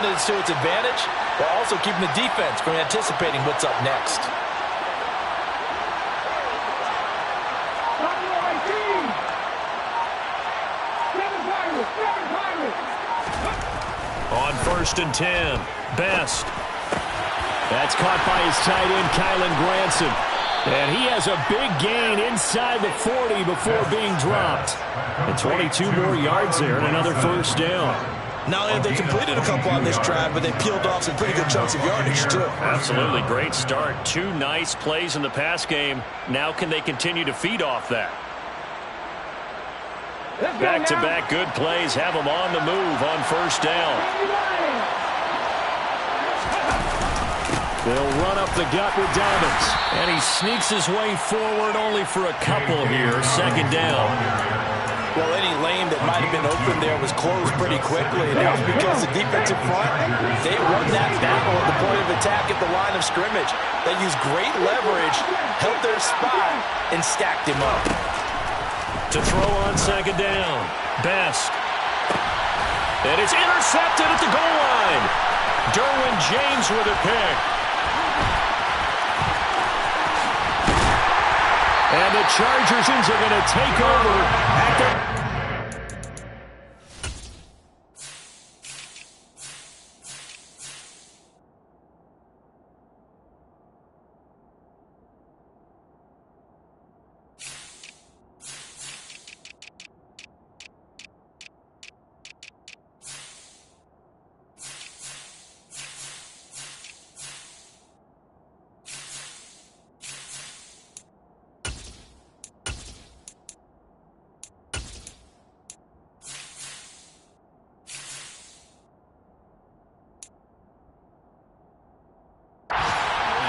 flipping it to its advantage while also keeping the defense from anticipating what's up next. On 1st and 10, Best. That's caught by his tight end, Kylan Granson. And he has a big gain inside the 40 before being dropped. And 22 more yards there and another first down. Not only have they completed a couple on this drive, but they peeled off some pretty good chunks of yardage, too. Absolutely. Great start. 2 nice plays in the pass game. Now can they continue to feed off that? Back-to-back good plays have them on the move on 1st down. They'll run up the gut with Dobbins. And he sneaks his way forward only for a couple here. 2nd down. Well, any lane that might have been open there was closed pretty quickly, and that was because the defensive front, they won that battle at the point of attack at the line of scrimmage. They used great leverage, held their spot, and stacked him up. To throw on 2nd down, Best. And it's intercepted at the goal line. Derwin James with a pick. And the Chargers are going to take over at the...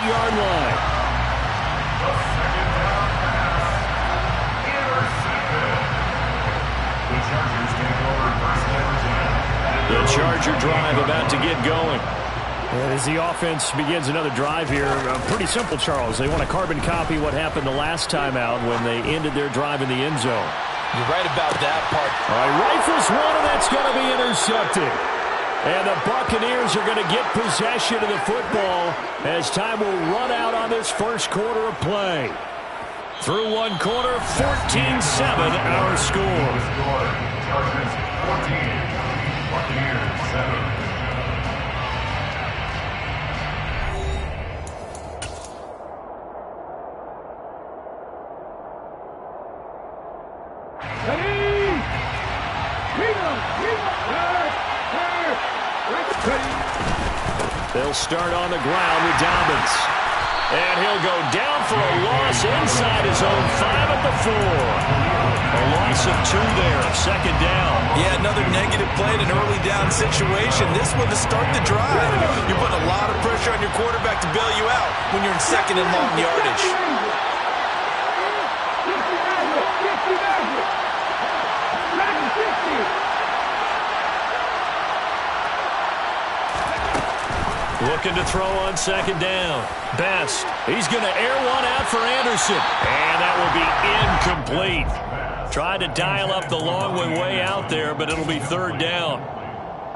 yard line. The Charger drive about to get going. As the offense begins another drive here, pretty simple, Charles. They want to carbon copy what happened the last time out when they ended their drive in the end zone. You're right about that part. All right, rifles one, and that's going to be intercepted. And the Buccaneers are going to get possession of the football as time will run out on this first quarter of play. Through one quarter, 14-7 our score. Chargers 14, Buccaneers 7. They'll start on the ground with Dobbins. And he'll go down for a loss inside his own 5 at the 4. A loss of 2 there, 2nd down. Yeah, another negative play in an early down situation. This one to start the drive. You're putting a lot of pressure on your quarterback to bail you out when you're in 2nd and long yardage. Looking to throw on 2nd down. Best. He's going to air one out for Anderson. And that will be incomplete. Tried to dial up the long way out there, but it'll be 3rd down.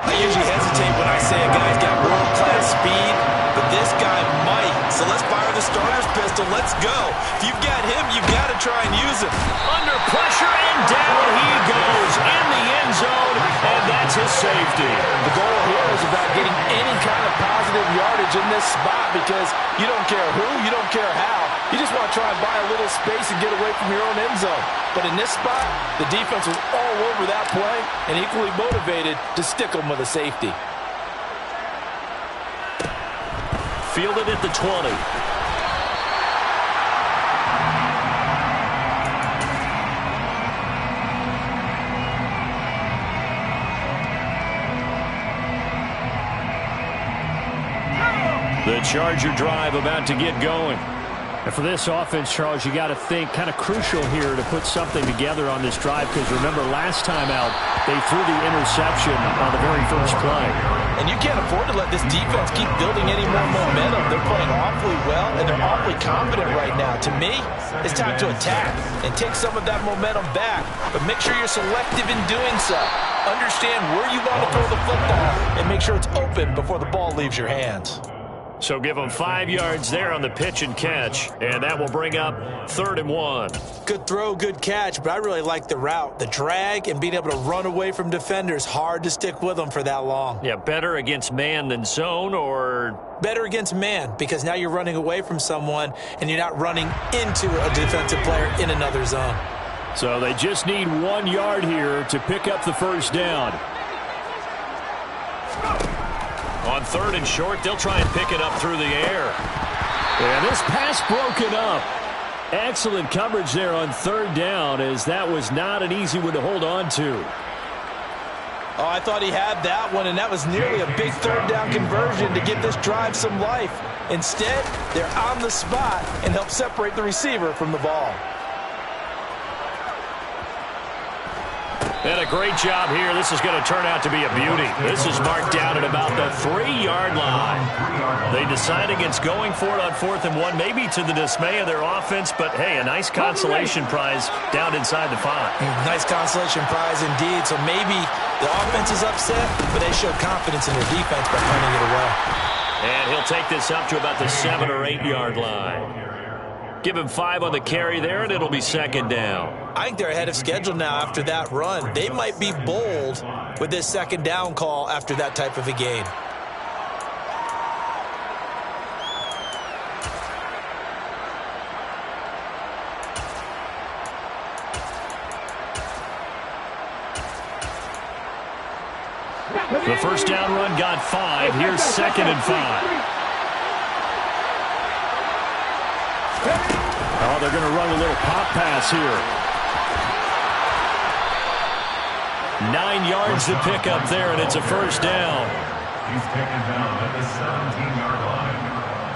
I usually hesitate when I say a guy's got world-class speed, but this guy might. So let's fire the starter's pistol. Let's go. If you've got him, you've got to try and use him. Under pressure, and down he goes in the end zone, and that's his safety. The goal here is about getting any kind of positive yardage in this spot because you don't care who, you don't care how. You just want to try and buy a little space and get away from your own end zone. But in this spot, the defense was all over that play and equally motivated to stick them with a safety. Fielded at the 20. The Charger drive about to get going. And for this offense, Charles, you got to think kind of crucial here to put something together on this drive because remember last time out, they threw the interception on the very first play. And you can't afford to let this defense keep building any more momentum. They're playing awfully well, and they're awfully confident right now. To me, it's time to attack and take some of that momentum back. But make sure you're selective in doing so. Understand where you want to throw the football and make sure it's open before the ball leaves your hands. So give them 5 yards there on the pitch and catch, and that will bring up 3rd and 1. Good throw, good catch, but I really like the route. The drag and being able to run away from defenders, hard to stick with them for that long. Yeah, better against man than zone, or? Better against man, because now you're running away from someone and you're not running into a defensive player in another zone. So they just need 1 yard here to pick up the first down. On 3rd and short, they'll try and pick it up through the air. And this pass broken up. Excellent coverage there on 3rd down, as that was not an easy one to hold on to. Oh, I thought he had that one, and that was nearly a big 3rd down conversion to give this drive some life. Instead, they're on the spot and help separate the receiver from the ball. And a great job here. This is going to turn out to be a beauty. This is marked down at about the 3-yard line. They decide against going for it on 4th and 1, maybe to the dismay of their offense, but hey, a nice consolation prize down inside the 5. Nice consolation prize indeed. So maybe the offense is upset, but they showed confidence in their defense by punting it away. And he'll take this up to about the 7 or 8 yard line. Give him 5 on the carry there, and it'll be 2nd down. I think they're ahead of schedule now after that run. They might be bold with this 2nd down call after that type of a game. The first down run got 5. Here's 2nd and 5. Oh, they're going to run a little pop pass here. 9 yards to pick up there, and it's a first down. He's taken down at the 17-yard line.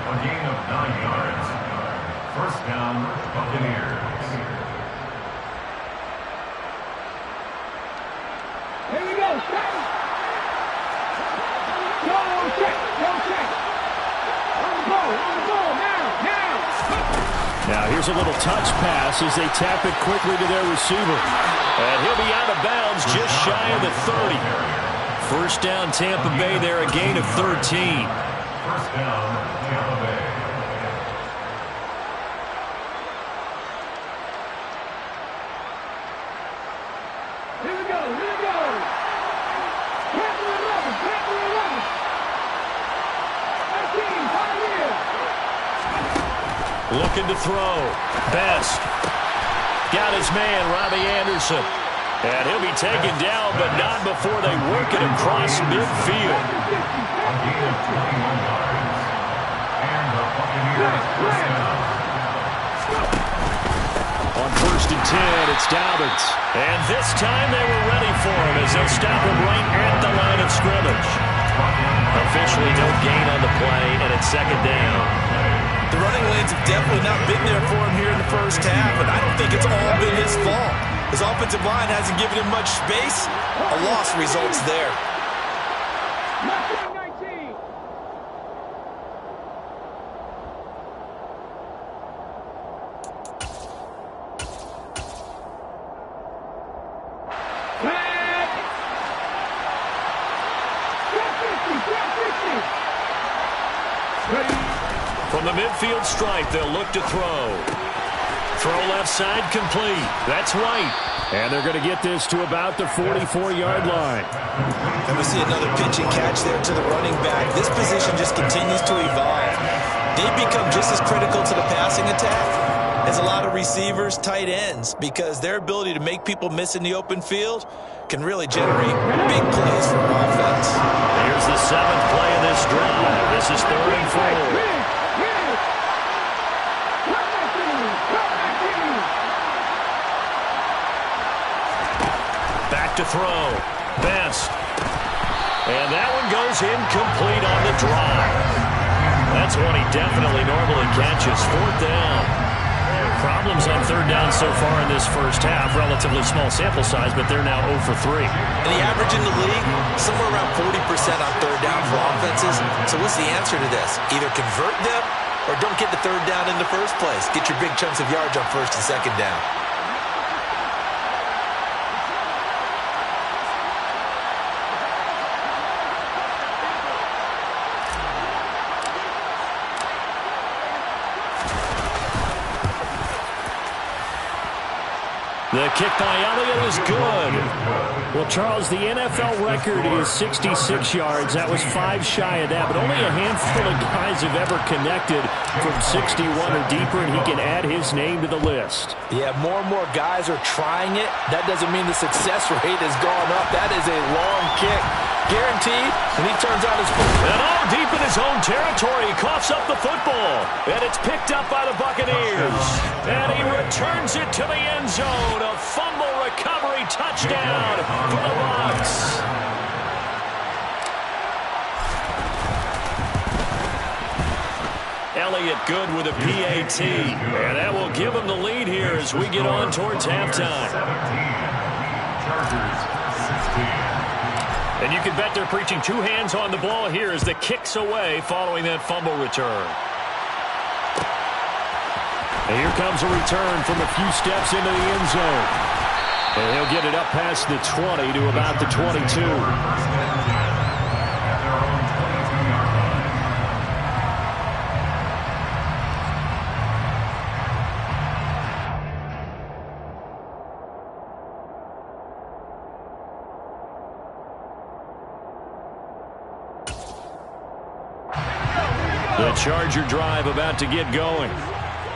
A gain of 9 yards. First down, Buccaneers. Here we go. Go check. On the ball, now. Now here's a little touch pass as they tap it quickly to their receiver. And he'll be out of bounds just shy of the 30. First down, Tampa Bay there, a gain of 13. First down, Tampa Bay. Here we go. Capital 11. 13, Pioneer. Looking to throw. Best. Got his man, Robbie Anderson. And he'll be taken down, but not before they work it across midfield. A gain of 21 yards. And the Buccaneers first down. On 1st and 10, it's Dobbins. And this time they were ready for him as they'll stop him right at the line of scrimmage. Officially no gain on the play, and it's 2nd down. The running lanes have definitely not been there for him here in the first half, but I don't think it's all been his fault. His offensive line hasn't given him much space. A loss results there. 19. Flag. 50. From the midfield stripe, they'll look to throw. Throw left side complete. That's White. And they're going to get this to about the 44-yard line. And we see another pitch and catch there to the running back. This position just continues to evolve. They've become just as critical to the passing attack as a lot of receivers, tight ends, because their ability to make people miss in the open field can really generate big plays for offense. Here's the 7th play of this drive. This is 3rd and 4. To throw. Best. And that one goes incomplete on the drive. That's one he definitely normally catches. 4th down. Problems on third down so far in this first half. Relatively small sample size, but they're now 0 for 3. And the average in the league, somewhere around 40% on third down for offenses. So what's the answer to this? Either convert them or don't get the third down in the first place. Get your big chunks of yards on first and second down. The kick by Elliott is good. Well, Charles, the NFL record is 66 yards. That was 5 shy of that, but only a handful of guys have ever connected from 61 or deeper, and he can add his name to the list. Yeah, more and more guys are trying it. That doesn't mean the success rate has gone up. That is a long kick. Guaranteed, and he turns on his foot. And all deep in his own territory, he coughs up the football. And it's picked up by the Buccaneers. And he returns it to the end zone. A fumble recovery touchdown for the Bucs. Elliott good with a PAT. And that will give him the lead here as we get on towards halftime. 17. Chargers 16. And you can bet they're preaching 2 hands on the ball here as the kick's away following that fumble return. And here comes a return from a few steps into the end zone. And he'll get it up past the 20 to about the 22. The Charger drive about to get going.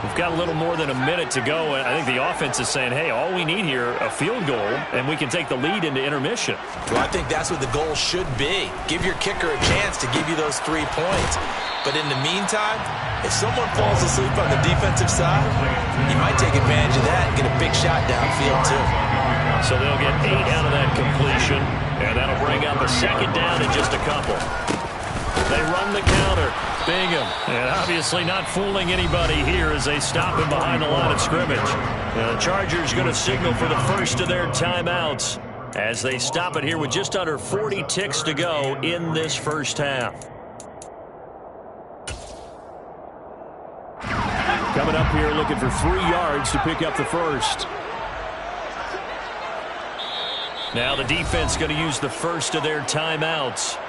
We've got a little more than a minute to go. I think the offense is saying, hey, all we need here, a field goal, and we can take the lead into intermission. Well, I think that's what the goal should be. Give your kicker a chance to give you those 3 points. But in the meantime, if someone falls asleep on the defensive side, you might take advantage of that and get a big shot downfield, too. So they'll get 8 out of that completion, and that'll bring up a second down in just a couple. They run the counter. Bingham. And obviously not fooling anybody here as they stop him behind the line of scrimmage. The Chargers going to signal for the first of their timeouts as they stop it here with just under 40 ticks to go in this first half. Coming up here looking for 3 yards to pick up the first. Now the defense going to use the first of their timeouts.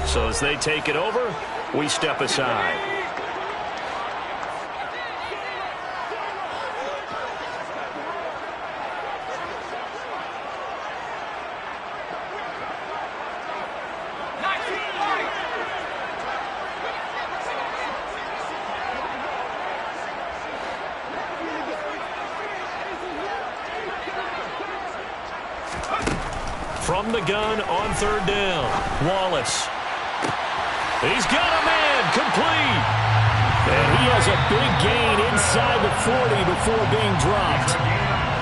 So as they take it over, we step aside. From the gun on third down, Wallace. He's got a man, complete. And he has a big gain inside the 40 before being dropped.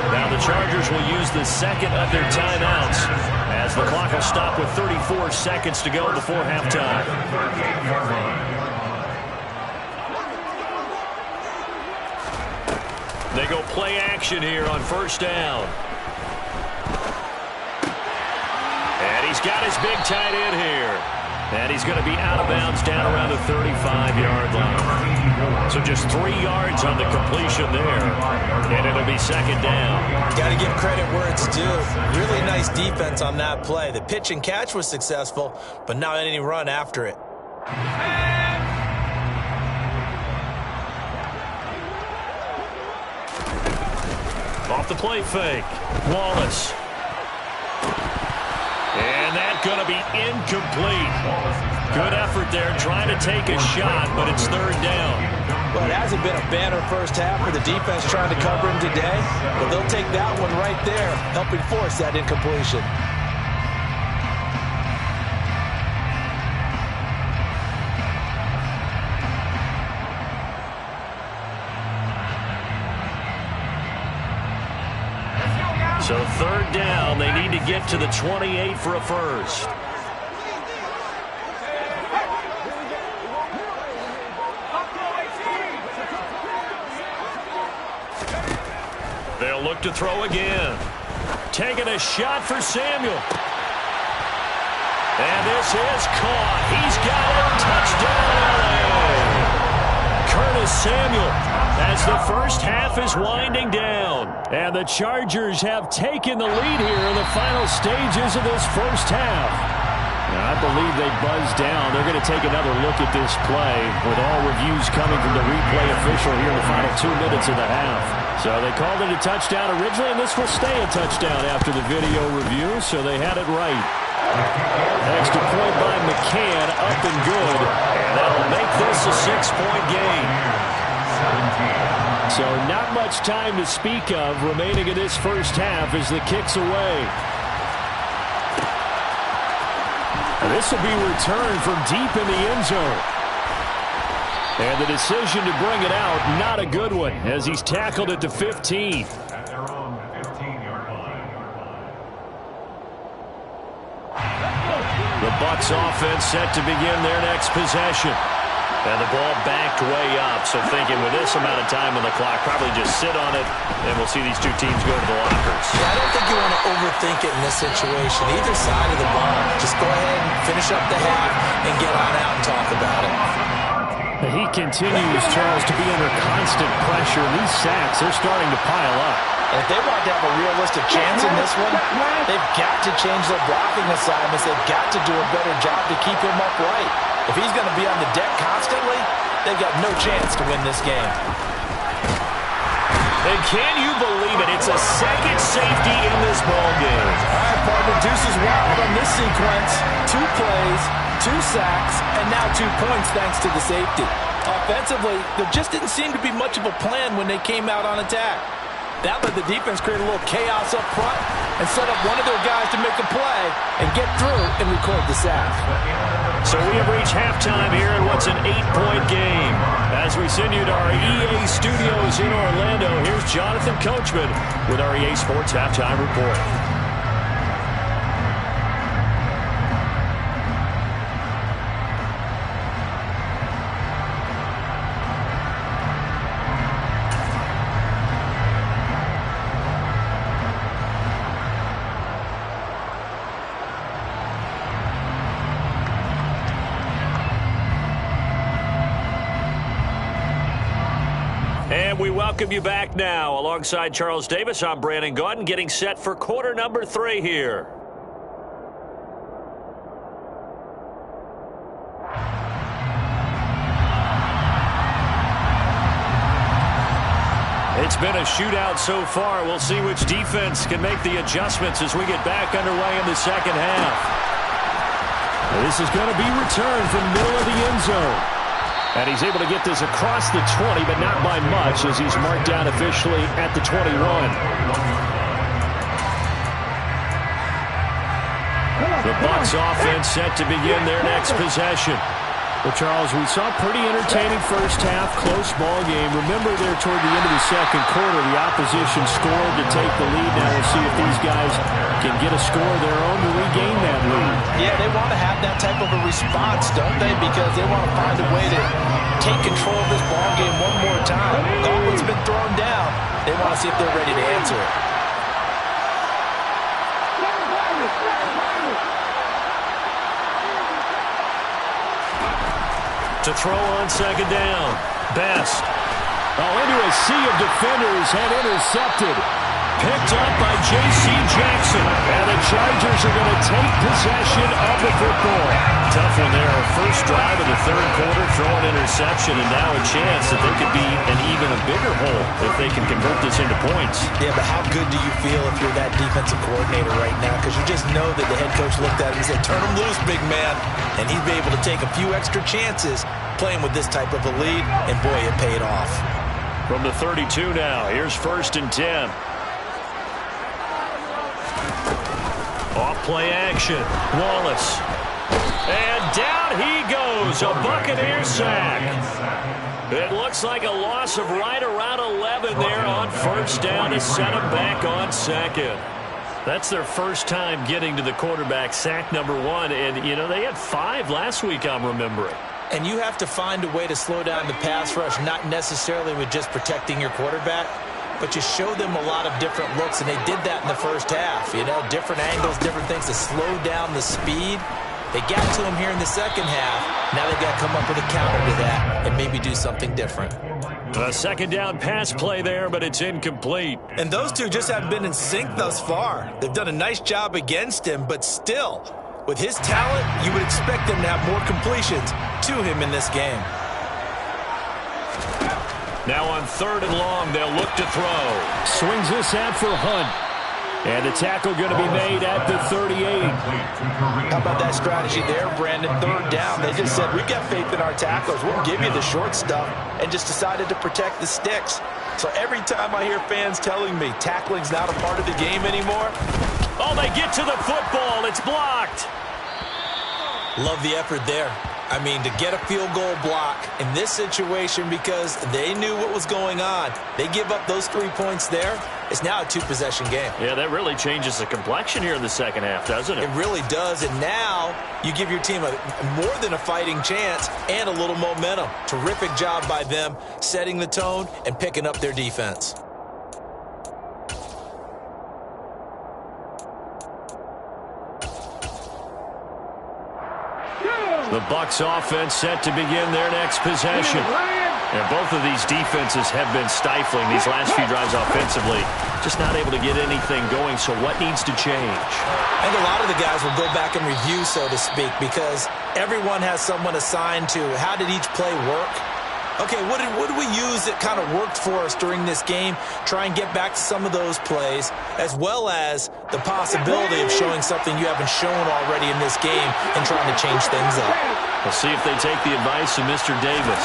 Now the Chargers will use the second of their timeouts as the clock will stop with 34 seconds to go before halftime. They go play action here on first down. And he's got his big tight end here. And he's going to be out of bounds down around the 35-yard line. So just 3 yards on the completion there. And it'll be second down. Got to give credit where it's due. Really nice defense on that play. The pitch and catch was successful, but not any run after it. Off the play fake. Wallace. And that's going to be incomplete. Good effort there trying to take a shot, but it's third down. Well, it hasn't been a banner first half for the defense trying to cover him today, but they'll take that one right there, helping force that incompletion. So third down, they need to get to the 28 for a first. look to throw again. Taking a shot for Samuel. And this is caught. He's got it. Touchdown, LA. Curtis Samuel as the first half is winding down. And the Chargers have taken the lead here in the final stages of this first half. Now, I believe they buzzed down. They're going to take another look at this play with all reviews coming from the replay official here in the final 2 minutes of the half. So they called it a touchdown originally, and this will stay a touchdown after the video review, so they had it right. Extra point by McCann, up and good, and that'll make this a 6-point game. So not much time to speak of remaining in this first half as the kick's away. This will be returned from deep in the end zone. And the decision to bring it out, not a good one, as he's tackled at the 15. At their own 15-yard line. The Bucs offense set to begin their next possession. And the ball backed way up, so thinking with this amount of time on the clock, probably just sit on it, and we'll see these two teams go to the lockers. Yeah, I don't think you want to overthink it in this situation. Either side of the ball, just go ahead and finish up the half and get on out and talk about it. He continues, Charles, to be under constant pressure. And these sacks, they're starting to pile up. And if they want to have a realistic chance in this one, they've got to change their blocking assignments. They've got to do a better job to keep him upright. If he's going to be on the deck constantly, they've got no chance to win this game. And can you believe it? It's a second safety in this ball game. All right, partner, deuces wild on this sequence. 2 plays, 2 sacks, and now 2 points thanks to the safety. Offensively, there just didn't seem to be much of a plan when they came out on attack. That let the defense create a little chaos up front and set up one of their guys to make a play and get through and record the sack. So we have reached halftime here in what's an 8-point game. As we send you to our EA studios in Orlando, here's Jonathan Coachman with our EA Sports Halftime Report. And we welcome you back now. Alongside Charles Davis, I'm Brandon Gaudin, getting set for quarter number 3 here. It's been a shootout so far. We'll see which defense can make the adjustments as we get back underway in the second half. This is going to be returned from middle of the end zone. And he's able to get this across the 20, but not by much, as he's marked down officially at the 21. The Bucs offense set to begin their next possession. Well, Charles, we saw a pretty entertaining first half, close ball game. Remember there toward the end of the second quarter, the opposition scored to take the lead. Now we'll see if these guys can get a score of their own to regain that lead. Yeah, they want to have that type of a response, don't they? Because they want to find a way to take control of this ball game one more time. Gauntlet's been thrown down. They want to see if they're ready to answer it. To throw on second down. Best. Into a sea of defenders and intercepted. Picked up by J.C. Jackson. And the Chargers are going to take possession of the football. Tough one there. First drive of the third quarter, throw an interception, and now a chance that they could be an even a bigger hole if they can convert this into points. Yeah, but how good do you feel if you're that defensive coordinator right now? Because you just know that the head coach looked at him and said, turn him loose, big man. And he'd be able to take a few extra chances playing with this type of a lead, and boy, it paid off. From the 32 now, here's 1st and 10. Off-play action. Wallace. And down he goes. A Buccaneer sack. It looks like a loss of right around 11 there on first down to set him back on second. That's their first time getting to the quarterback, sack number 1. And, you know, they had 5 last week, I'm remembering. And you have to find a way to slow down the pass rush, not necessarily with just protecting your quarterback. but you show them a lot of different looks, and they did that in the first half. You know, different angles, different things to slow down the speed. They got to him here in the second half. Now they've got to come up with a counter to that and maybe do something different. A second down pass play there, but it's incomplete. And those two just haven't been in sync thus far. They've done a nice job against him, but still, with his talent, you would expect them to have more completions to him in this game. Now on 3rd and long, they'll look to throw. Swings this out for Hunt. And the tackle going to be made at the 38. How about that strategy there, Brandon? 3rd down. They just said, we've got faith in our tacklers. We'll give you the short stuff, and just decided to protect the sticks. So every time I hear fans telling me tackling's not a part of the game anymore. Oh, they get to the football. It's blocked. Love the effort there. I mean, to get a field goal block in this situation because they knew what was going on. They give up those 3 points there. It's now a 2-possession game. Yeah, that really changes the complexion here in the second half, doesn't it? It really does, and now you give your team more than a fighting chance and a little momentum. Terrific job by them setting the tone and picking up their defense. The Bucs offense set to begin their next possession. And both of these defenses have been stifling these last few drives offensively. Just not able to get anything going, so what needs to change? I think a lot of the guys will go back and review, so to speak, because everyone has someone assigned to how did each play work. Okay, what did we use that kind of worked for us during this game? Try and get back to some of those plays, as well as the possibility of showing something you haven't shown already in this game and trying to change things up. We'll see if they take the advice of Mr. Davis.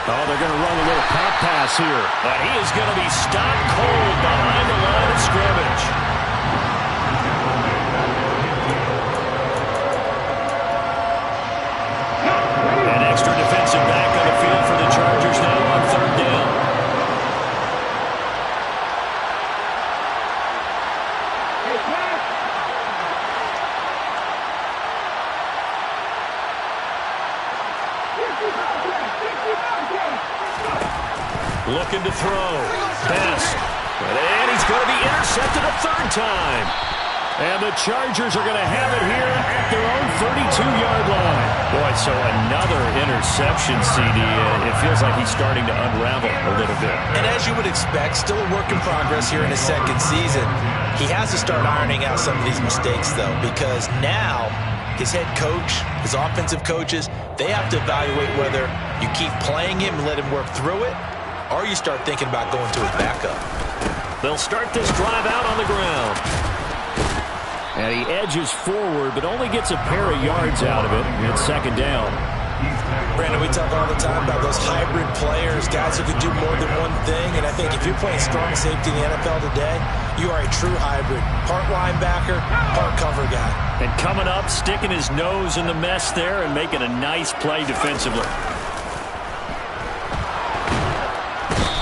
Oh, they're going to run a little pop pass here. But he is going to be stopped cold behind the line of scrimmage. An extra defensive back on the field for the Chargers now on 3rd down. Looking to throw. Best. And he's going to be intercepted a 3rd time. And the Chargers are going to have it here at their own 32-yard line. Boy, so another interception, CD. It feels like he's starting to unravel a little bit. And as you would expect, still a work in progress here in his 2nd season. He has to start ironing out some of these mistakes, though, because now his head coach, his offensive coaches, they have to evaluate whether you keep playing him and let him work through it, or you start thinking about going to his backup. They'll start this drive out on the ground. And he edges forward, but only gets a pair of yards out of it. It's 2nd down. Brandon, we talk all the time about those hybrid players, guys who can do more than one thing. And I think if you're playing strong safety in the NFL today, you are a true hybrid. Part linebacker, part cover guy. And coming up, sticking his nose in the mess there and making a nice play defensively.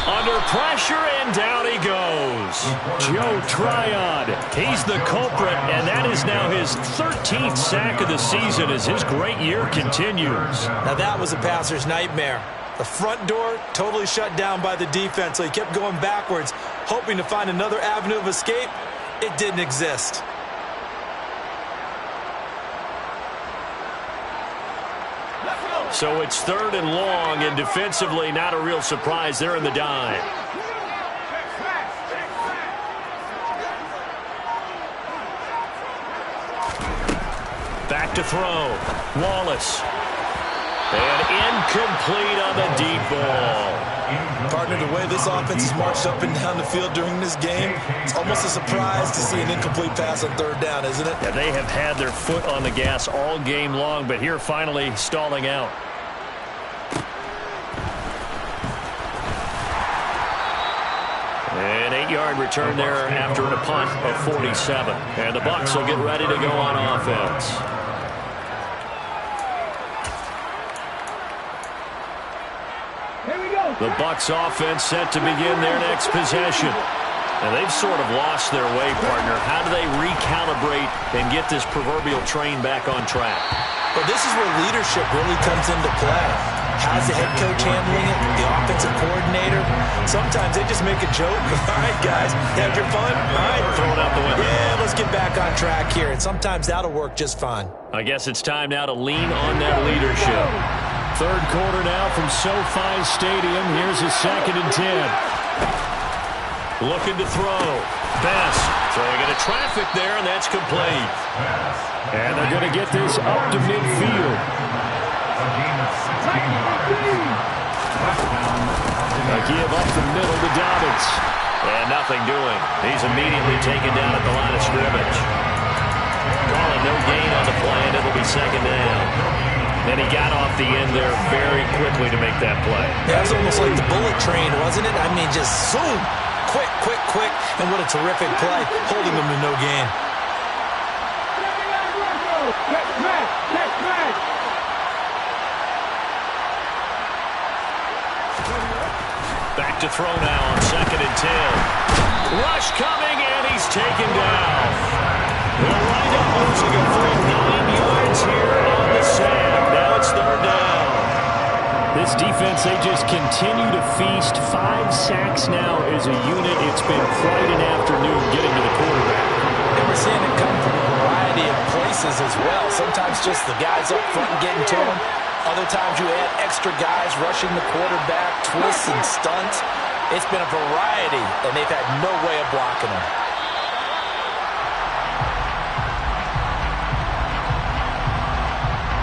Under pressure, and down he goes. Joe Tryon, he's the culprit, and that is now his 13th sack of the season as his great year continues. Now that was a passer's nightmare. The front door totally shut down by the defense, so he kept going backwards, hoping to find another avenue of escape. It didn't exist. So it's 3rd and long, and defensively not a real surprise. They're in the dime. Back to throw. Wallace. And incomplete on the deep ball. Partner, the way this offense has marched up and down the field during this game, it's almost a surprise to see an incomplete pass on 3rd down, isn't it? Yeah, they have had their foot on the gas all game long, but here finally stalling out. An 8-yard return there after a punt of 47. And the Bucs will get ready to go on offense. Here we go. The Bucs offense set to begin their next possession. Now, they've sort of lost their way, partner. How do they recalibrate and get this proverbial train back on track? Well, this is where leadership really comes into play. How's the head coach handling it? The offensive coordinator? Sometimes they just make a joke. All right, guys, had your fun? All right, Throw it out the window. Yeah, let's get back on track here. And sometimes that'll work just fine. I guess it's time now to lean on that leadership. Third quarter now from SoFi Stadium. Here's a 2nd and 10. Looking to throw. Best throwing into traffic there, and that's complete. And they're going to get this up to midfield. A give up the middle to Dobbins. And nothing doing. He's immediately taken down at the line of scrimmage. Calling no gain on the play, and it'll be 2nd down. And he got off the end there very quickly to make that play. That was almost like the bullet train, wasn't it? I mean, just zoom. Quick, quick, quick. And what a terrific play, holding them to no gain. Back to throw now on 2nd and 10. Rush coming, and he's taken down. They'll wind up losing a full 9 yards here on the sack. Now it's 3rd down. This defense, they just continue to feast. 5 sacks now as a unit. It's been quite an afternoon getting to the quarterback. And we're seeing it come from a variety of places as well. Sometimes just the guys up front getting to him. Other times you add extra guys rushing the quarterback, twists and stunts. It's been a variety, and they've had no way of blocking him.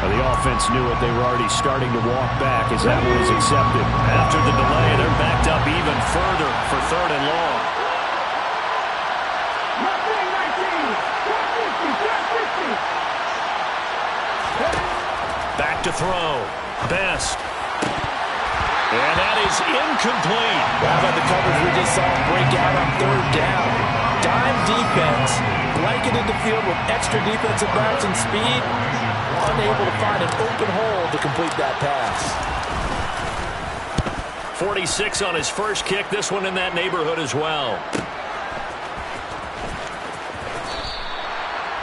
The offense knew it. They were already starting to walk back as that was accepted. After the delay, they're backed up even further for 3rd and long. Back to throw. Best. And that is incomplete. How about the coverage we just saw break out on 3rd down? Dime defense, blanketed the field with extra defensive backs and speed, unable to find an open hole to complete that pass. 46 on his first kick. This one in that neighborhood as well.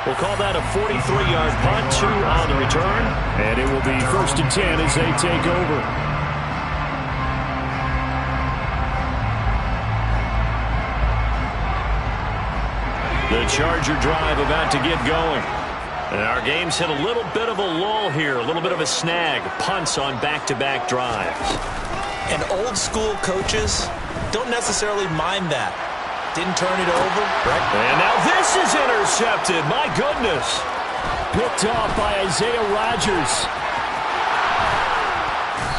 We'll call that a 43-yard punt, 2 on the return. And it will be 1st and 10 as they take over. The Charger drive about to get going. And our game's hit a little bit of a lull here, a little bit of a snag. Punts on back-to-back drives. And old-school coaches don't necessarily mind that. Didn't turn it over, right? And now this is intercepted. My goodness. Picked off by Isaiah Rodgers.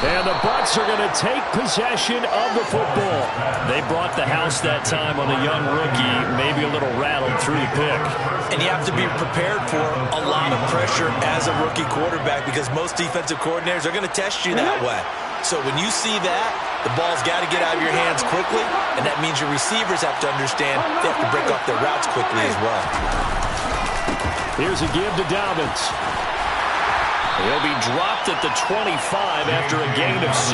And the Bucs are going to take possession of the football. They brought the house that time on a young rookie, maybe a little rattled through the pick. And you have to be prepared for a lot of pressure as a rookie quarterback because most defensive coordinators are going to test you that way. So when you see that, the ball's got to get out of your hands quickly, and that means your receivers have to understand they have to break off their routes quickly as well. Here's a give to Dobbins. He'll be dropped at the 25 after a gain of 6.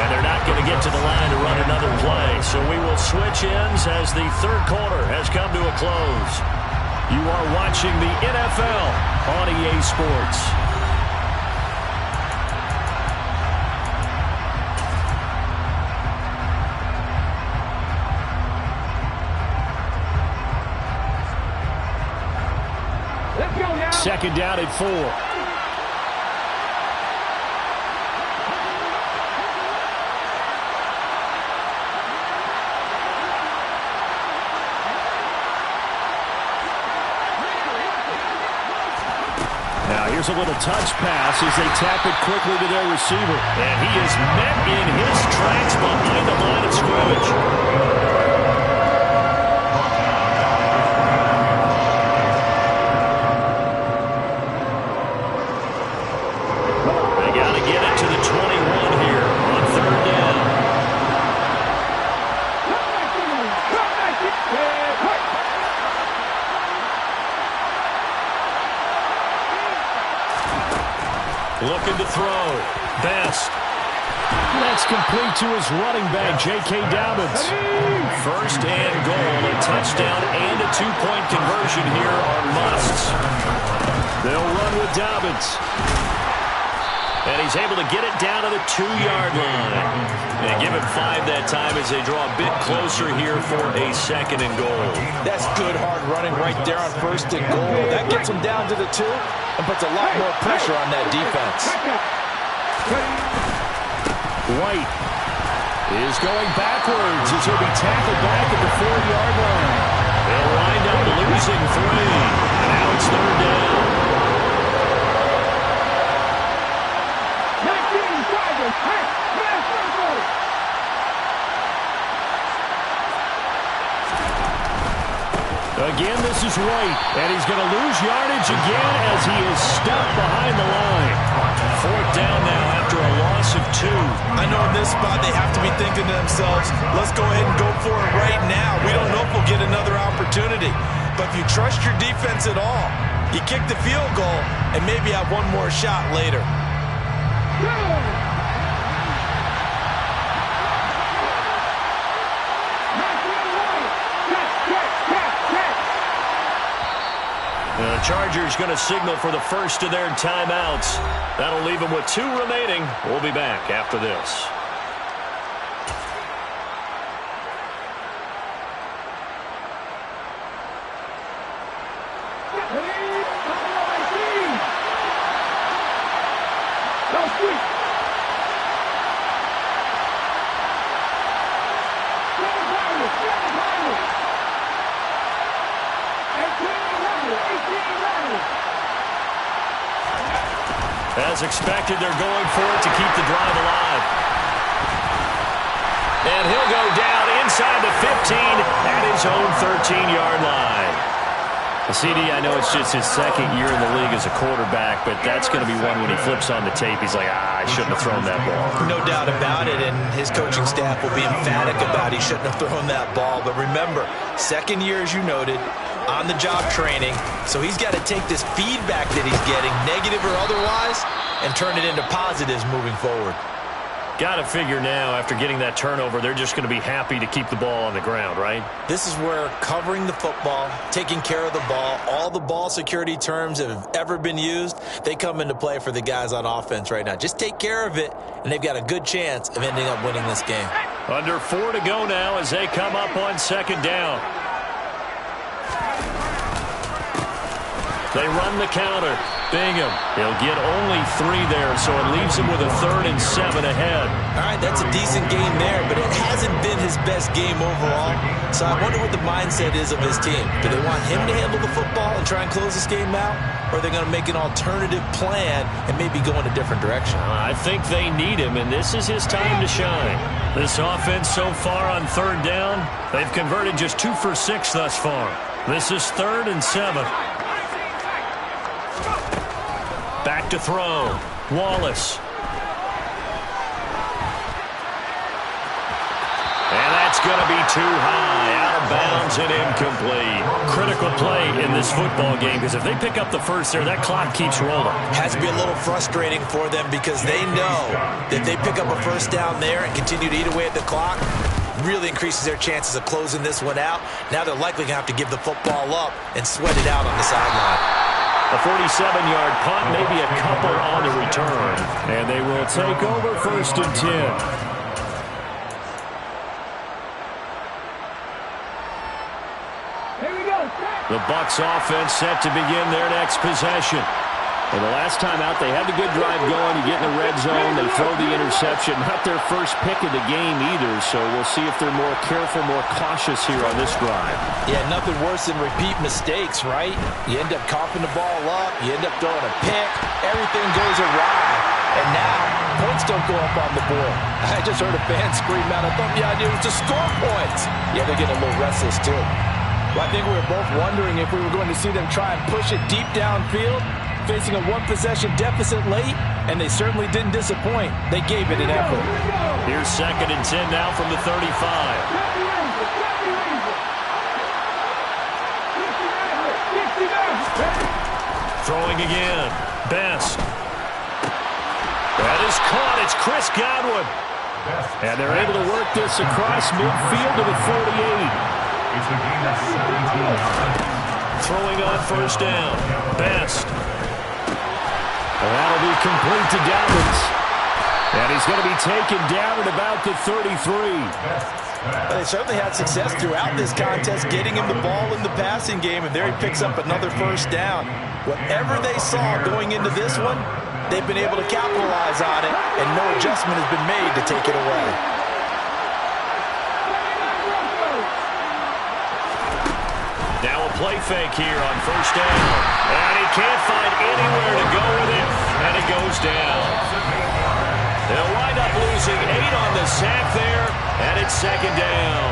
And they're not going to get to the line to run another play, so we will switch ends as the 3rd quarter has come to a close. You are watching the NFL on EA Sports. Let's go now. 2nd down at 4. Now here's a little touch pass as they tap it quickly to their receiver. And he is met in his tracks behind the line of scrimmage. They got to get it to the 21 here on 3rd down. Looking to throw. Best. That's complete to his running back, J.K. Dobbins. First and goal, a touchdown and a two-point conversion here are musts. They'll run with Dobbins. And he's able to get it down to the 2-yard line. And give him 5 that time as they draw a bit closer here for a second and goal. That's good hard running right there on first and goal. That gets him down to the 2 and puts a lot more pressure on that defense. White is going backwards as he'll be tackled back at the 4-yard line. They'll wind up losing 3. Now it's third down. Again, this is White, and he's going to lose yardage again as he is stuck behind the line. Fourth down now after a loss of 2. I know in this spot they have to be thinking to themselves, let's go ahead and go for it right now. We don't know if we'll get another opportunity. But if you trust your defense at all, you kick the field goal and maybe have one more shot later. The Chargers going to signal for the first of their timeouts. That'll leave them with 2 remaining. We'll be back after this. As expected, they're going for it to keep the drive alive. And he'll go down inside the 15 at his own 13-yard line. CD, I know it's just his second year in the league as a quarterback, but that's going to be one when he flips on the tape. He's like, I shouldn't have thrown that ball. No doubt about it, and his coaching staff will be emphatic about he shouldn't have thrown that ball. But remember, second year, as you noted, on-the-job training, so he's got to take this feedback that he's getting, negative or otherwise, and turn it into positives moving forward. Got to figure now, after getting that turnover, they're just going to be happy to keep the ball on the ground, right? This is where covering the football, taking care of the ball, all the ball security terms that have ever been used, they come into play for the guys on offense right now. Just take care of it, and they've got a good chance of ending up winning this game. Under 4 to go now as they come up on second down. They run the counter. Bingham. He'll get only 3 there, so it leaves him with a 3rd and 7 ahead. All right, that's a decent game there, but it hasn't been his best game overall. So I wonder what the mindset is of his team. Do they want him to handle the football and try and close this game out? Or are they going to make an alternative plan and maybe go in a different direction? I think they need him, and this is his time to shine. This offense so far on 3rd down, they've converted just 2 for 6 thus far. This is 3rd and 7. Back to throw. Wallace. And that's going to be too high. Out of bounds and incomplete. Critical play in this football game because if they pick up the first there, that clock keeps rolling. Has to be a little frustrating for them because they know that if they pick up a first down there and continue to eat away at the clock, really increases their chances of closing this one out. Now they're likely going to have to give the football up and sweat it out on the sideline. A 47-yard punt, maybe a couple on the return. And they will take over 1st and 10. The Bucs offense set to begin their next possession. And the last time out, they had the good drive going. You get in the red zone, they throw the interception. Not their first pick of the game either, so we'll see if they're more careful, more cautious here on this drive. Yeah, nothing worse than repeat mistakes, right? You end up coughing the ball up, you end up throwing a pick, everything goes awry. And now, points don't go up on the board. I just heard a fan scream out, I thought the idea was to score points. Yeah, they're getting a little restless too. Well, I think we were both wondering if we were going to see them try and push it deep downfield, facing a 1-possession deficit late, and they certainly didn't disappoint. They gave it an effort. Here's 2nd and 10 now from the 35. Throwing again. Best. That is caught. It's Chris Godwin. And they're able to work this across midfield to the 48. It's a gain of 17 yards. Throwing on first down. Best. And that'll be complete to Dobbins. And he's going to be taken down at about the 33. They certainly had success throughout this contest getting him the ball in the passing game, and there he picks up another first down. Whatever they saw going into this one, they've been able to capitalize on it, and no adjustment has been made to take it away. Now a play fake here on first down. And he can't find anywhere to go with it, and it goes down. They'll wind up losing 8 on the sack there, and it's second down.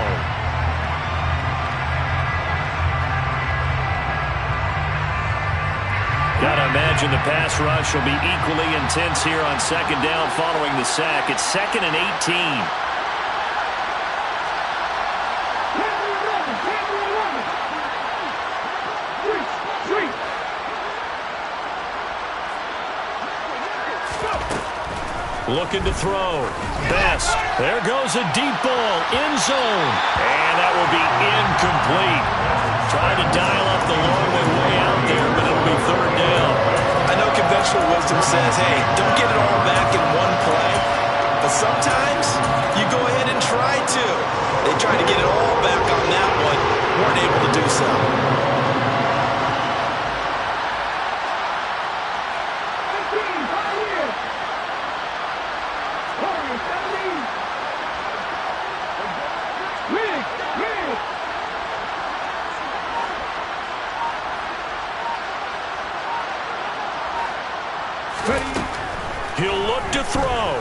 Gotta imagine the pass rush will be equally intense here on second down following the sack. It's 2nd and 18. Looking to throw. Best. There goes a deep ball. End zone. And that will be incomplete. Trying to dial up the long way out there, but it'll be third down. I know conventional wisdom says, hey, don't get it all back in one play. But sometimes you go ahead and try to. They tried to get it all back on that one. Weren't able to do so. He'll look to throw.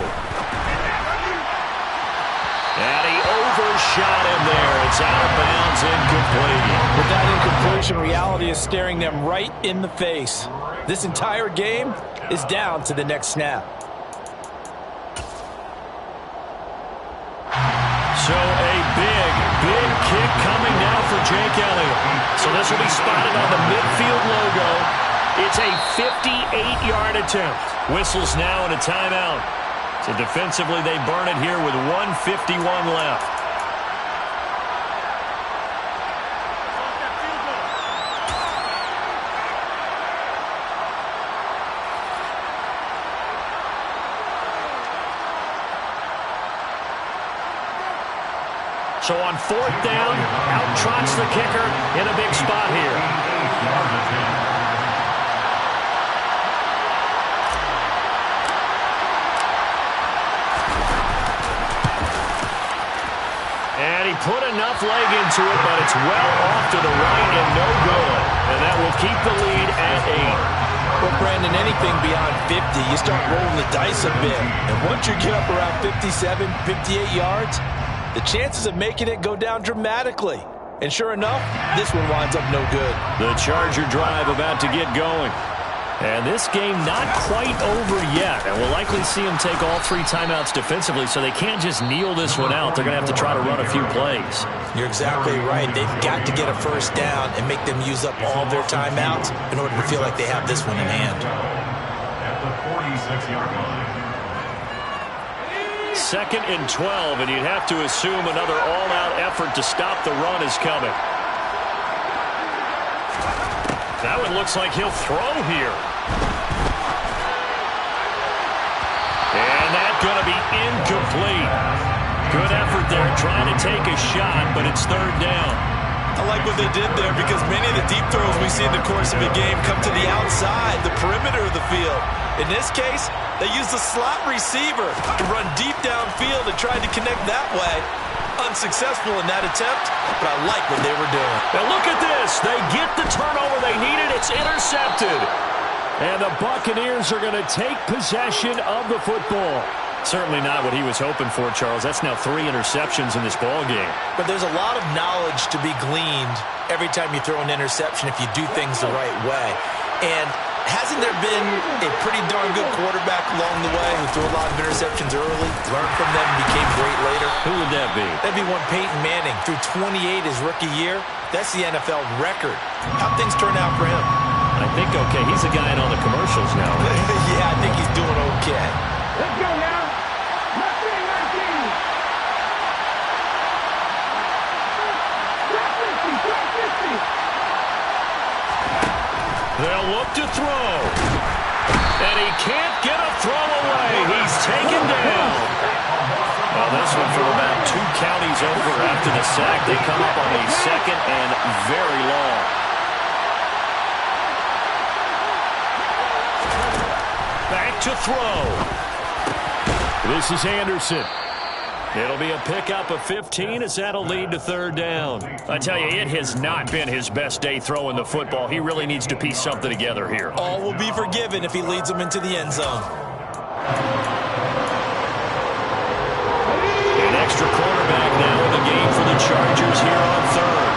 And he overshot him there. It's out of bounds, incomplete. With that incompletion, reality is staring them right in the face. This entire game is down to the next snap. So a big kick coming now for Jake Elliott. So this will be spotted on the midfield logo. It's a 58-yard attempt. Whistles now and a timeout. So defensively, they burn it here with 1:51 left. So on 4th down, out trots the kicker in a big spot here. And he put enough leg into it, but it's well off to the right and no good. And that will keep the lead at 8. Well, Brandon, anything beyond 50, you start rolling the dice a bit. And once you get up around 57, 58 yards, the chances of making it go down dramatically. And sure enough, this one winds up no good. The Charger drive about to get going. And this game not quite over yet. And we'll likely see them take all 3 timeouts defensively, so they can't just kneel this one out. They're going to have to try to run a few plays. You're exactly right. They've got to get a first down and make them use up all their timeouts in order to feel like they have this one in hand. At the 46-yard line. 2nd and 12, and you'd have to assume another all-out effort to stop the run is coming. That one looks like he'll throw here. And that's going to be incomplete. Good effort there trying to take a shot, but it's 3rd down. I like what they did there because many of the deep throws we see in the course of a game come to the outside, the perimeter of the field. In this case, they used the slot receiver to run deep downfield and tried to connect that way. Unsuccessful in that attempt, but I like what they were doing. Now look at this. They get the turnover they needed. It's intercepted. And the Buccaneers are going to take possession of the football. Certainly not what he was hoping for, Charles. That's now 3 interceptions in this ball game. But there's a lot of knowledge to be gleaned every time you throw an interception if you do things the right way. And hasn't there been a pretty darn good quarterback along the way who threw a lot of interceptions early, learned from them, and became great later? Who would that be? That'd be one Peyton Manning. Threw 28 his rookie year. That's the NFL record. How'd things turn out for him? I think okay. He's the guy in all the commercials now. Yeah, I think he's doing okay. Let's go now. Let's They'll look to throw. And he can't get a throw away. He's taken down. Well, this one from about 2 counties over after the sack. They come up on a 2nd and very long. Back to throw. This is Anderson. It'll be a pickup of 15 as that'll lead to 3rd down. I tell you, it has not been his best day throwing the football. He really needs to piece something together here. All will be forgiven if he leads them into the end zone. An extra quarterback now in the game for the Chargers here on 3rd.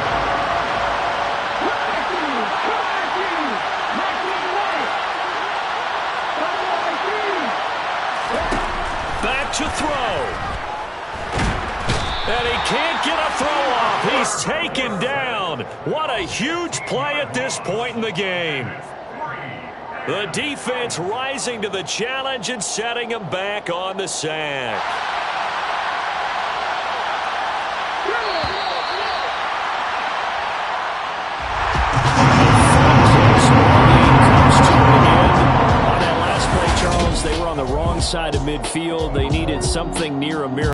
Back to throw. And he can't get a throw off. He's taken down. What a huge play at this point in the game. The defense rising to the challenge and setting him back on the sack. On that last play, Charles, they were on the wrong side of midfield. They needed something near a miracle.